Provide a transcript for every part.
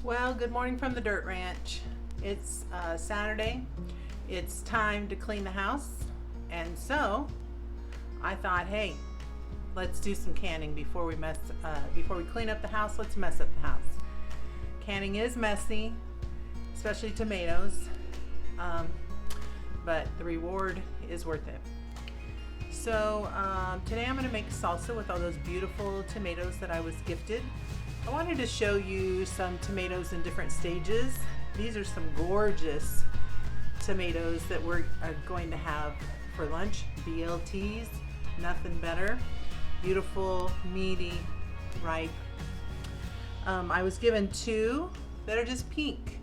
Well, good morning from the Dirt Ranch. It's Saturday. It's time to clean the house. And so I thought, hey, let's do some canning before we clean up the house. Let's mess up the house. Canning is messy, especially tomatoes, but the reward is worth it. So today I'm going to make salsa with all those beautiful tomatoes that I was gifted. I wanted to show you some tomatoes in different stages. These are some gorgeous tomatoes that we're going to have for lunch. BLTs, nothing better. Beautiful, meaty, ripe. I was given two that are just pink.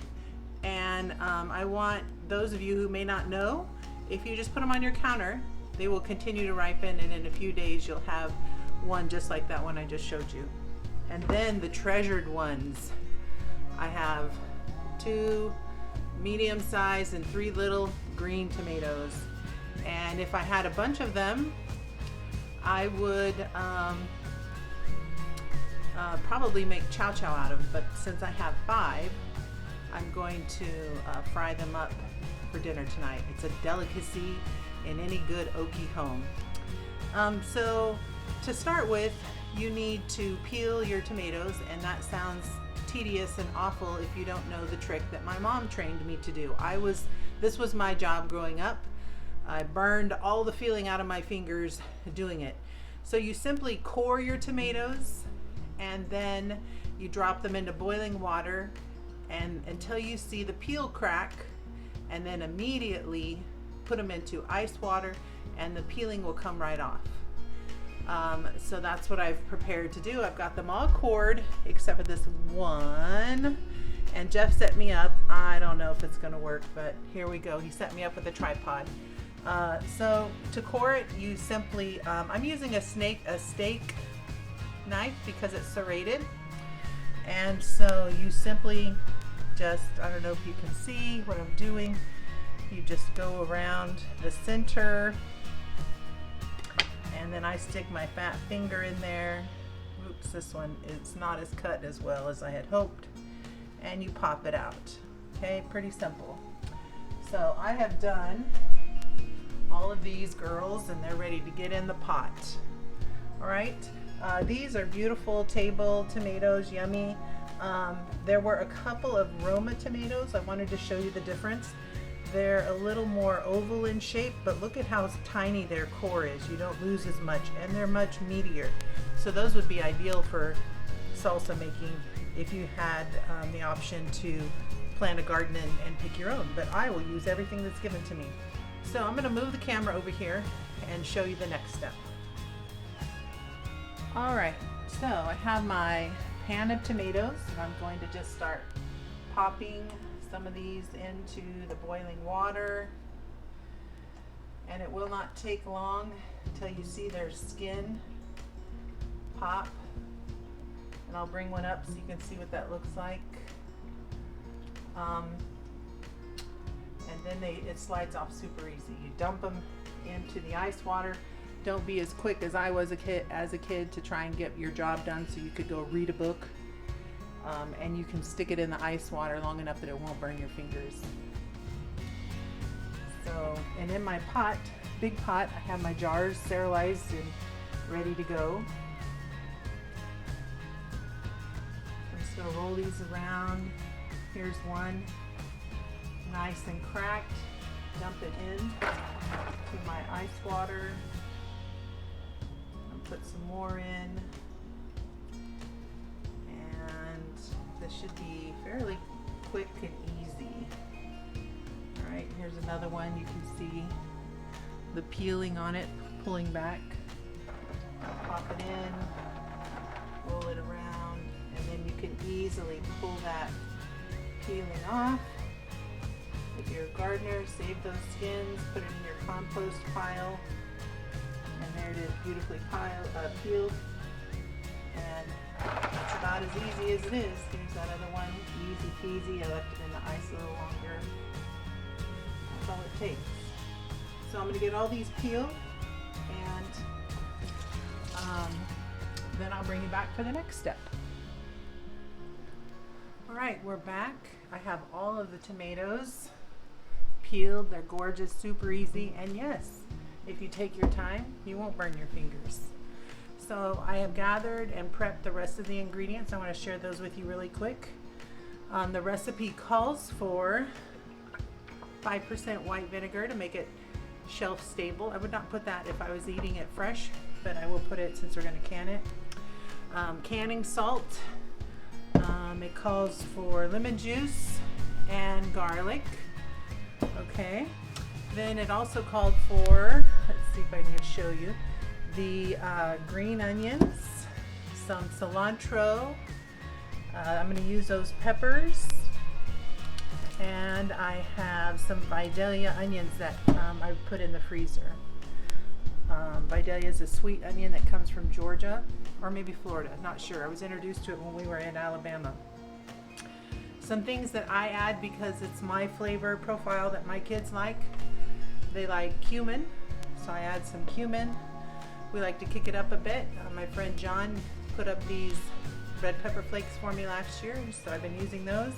And I want those of you who may not know, if you just put them on your counter, they will continue to ripen, and in a few days you'll have one just like that one I just showed you. And then the treasured ones, I have two medium size and three little green tomatoes. And if I had a bunch of them, I would probably make chow chow out of them. But since I have five, I'm going to fry them up for dinner tonight. It's a delicacy in any good Okie home. So to start with, you need to peel your tomatoes, and that sounds tedious and awful if you don't know the trick that my mom trained me to do. This was my job growing up. I burned all the feeling out of my fingers doing it. So you simply core your tomatoes, and then you drop them into boiling water and until you see the peel crack, and then immediately put them into ice water and the peeling will come right off. So that's what I've prepared to do. I've got them all cored except for this one, and Jeff set me up. I don't know if it's gonna work, but here we go. He set me up with a tripod. So to core it, you simply, I'm using a steak knife because it's serrated, and so you simply just, I don't know if you can see what I'm doing, you just go around the center, and then I stick my fat finger in there. Oops, this one is not as cut as well as I had hoped. And you pop it out. Okay, pretty simple. So I have done all of these girls, and they're ready to get in the pot. All right, these are beautiful table tomatoes, yummy. There were a couple of Roma tomatoes. I wanted to show you the difference. They're a little more oval in shape, but look at how tiny their core is. You don't lose as much, and they're much meatier. So those would be ideal for salsa making if you had the option to plant a garden and pick your own. But I will use everything that's given to me. So I'm going to move the camera over here and show you the next step. All right, so I have my pan of tomatoes, and I'm going to just start popping some of these into the boiling water, and it will not take long until you see their skin pop. And I'll bring one up so you can see what that looks like. And then it slides off super easy. You dump them into the ice water. Don't be as quick as I was as a kid to try and get your job done so you could go read a book. And you can stick it in the ice water long enough that it won't burn your fingers. So, and in my pot, big pot, I have my jars sterilized and ready to go. I'm just going to roll these around. Here's one, nice and cracked. Dump it in to my ice water. And put some more in. This should be fairly quick and easy. All right, here's another one. You can see the peeling on it, pulling back. Pop it in, roll it around, and then you can easily pull that peeling off. If you're a gardener, save those skins, put it in your compost pile, and there it is, beautifully peeled. And it's about as easy as it is. Here's that other one, easy peasy. I left it in the ice a little longer. That's all it takes. So I'm going to get all these peeled, and then I'll bring you back for the next step. All right, we're back. I have all of the tomatoes peeled. They're gorgeous, super easy, and yes, if you take your time, you won't burn your fingers. So I have gathered and prepped the rest of the ingredients. I want to share those with you really quick. The recipe calls for 5% white vinegar to make it shelf stable. I would not put that if I was eating it fresh, but I will put it since we're going to can it. Canning salt. It calls for lemon juice and garlic. Okay. Then it also called for, let's see if I can show you, the green onions, some cilantro. I'm going to use those peppers. And I have some Vidalia onions that I put in the freezer. Vidalia is a sweet onion that comes from Georgia or maybe Florida, not sure. I was introduced to it when we were in Alabama. Some things that I add because it's my flavor profile that my kids like. They like cumin, so I add some cumin. We like to kick it up a bit. My friend John put up these red pepper flakes for me last year, so I've been using those.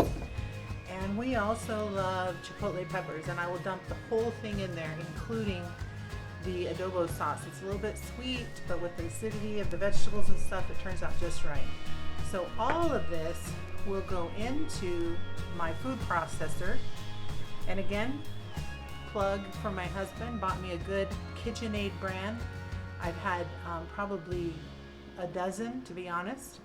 And we also love chipotle peppers, and I will dump the whole thing in there, including the adobo sauce. It's a little bit sweet, but with the acidity of the vegetables and stuff, it turns out just right. So all of this will go into my food processor. And again, plug for my husband, bought me a good KitchenAid brand. I've had probably a dozen, to be honest,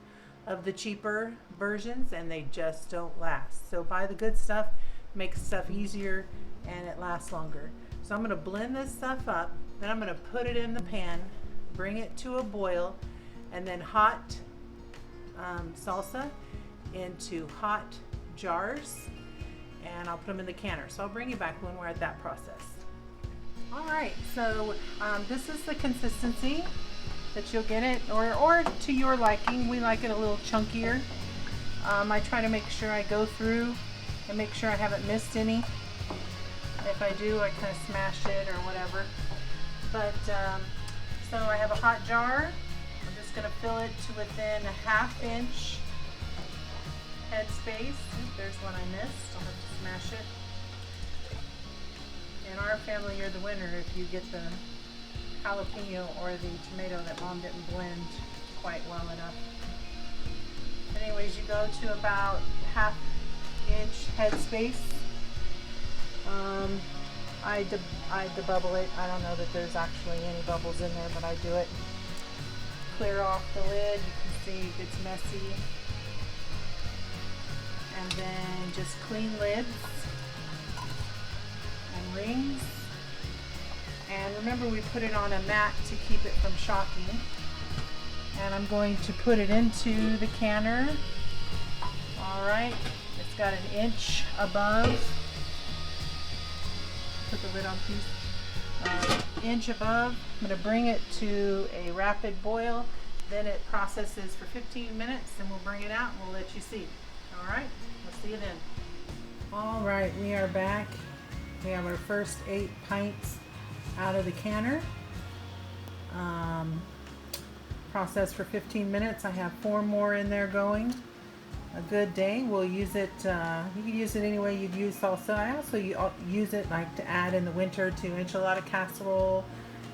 of the cheaper versions, and they just don't last. So buy the good stuff, makes stuff easier, and it lasts longer. So I'm gonna blend this stuff up, then I'm gonna put it in the pan, bring it to a boil, and then hot salsa into hot jars, and I'll put them in the canner. So I'll bring you back when we're at that process. All right, so this is the consistency that you'll get it, or to your liking. We like it a little chunkier. I try to make sure I go through and make sure I haven't missed any. If I do, I kind of smash it or whatever. But so I have a hot jar. I'm just going to fill it to within a 1/2 inch headspace. There's one I missed. I'll have to smash it. In our family, you're the winner if you get the jalapeno or the tomato that Mom didn't blend quite well enough. Anyways, you go to about 1/2 inch headspace. I debubble it. I don't know that there's actually any bubbles in there, but I do it. Clear off the lid. You can see it gets messy. And then just clean lids and rings. And remember, we put it on a mat to keep it from shocking. And I'm going to put it into the canner. All right, it's got 1 inch above. Put the lid on, please. Inch above. I'm going to bring it to a rapid boil. Then it processes for 15 minutes, and we'll bring it out and we'll let you see. All right, we'll see you then. All right, we are back. We have our first 8 pints out of the canner. Process for 15 minutes. I have 4 more in there going. A good day. We'll use it, you can use it any way you'd use salsa. I also use it like to add in the winter to enchilada casserole,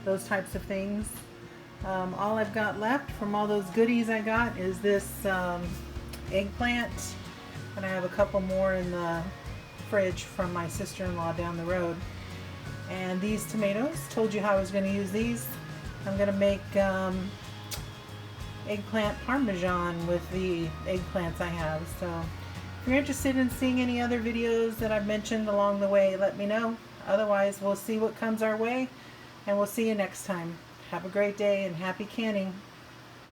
those types of things. All I've got left from all those goodies I got is this eggplant, and I have a couple more in the fridge from my sister-in-law down the road. And these tomatoes, told you how I was going to use these. I'm going to make eggplant parmesan with the eggplants I have. So if you're interested in seeing any other videos that I've mentioned along the way, let me know. Otherwise, we'll see what comes our way, and we'll see you next time. Have a great day and happy canning.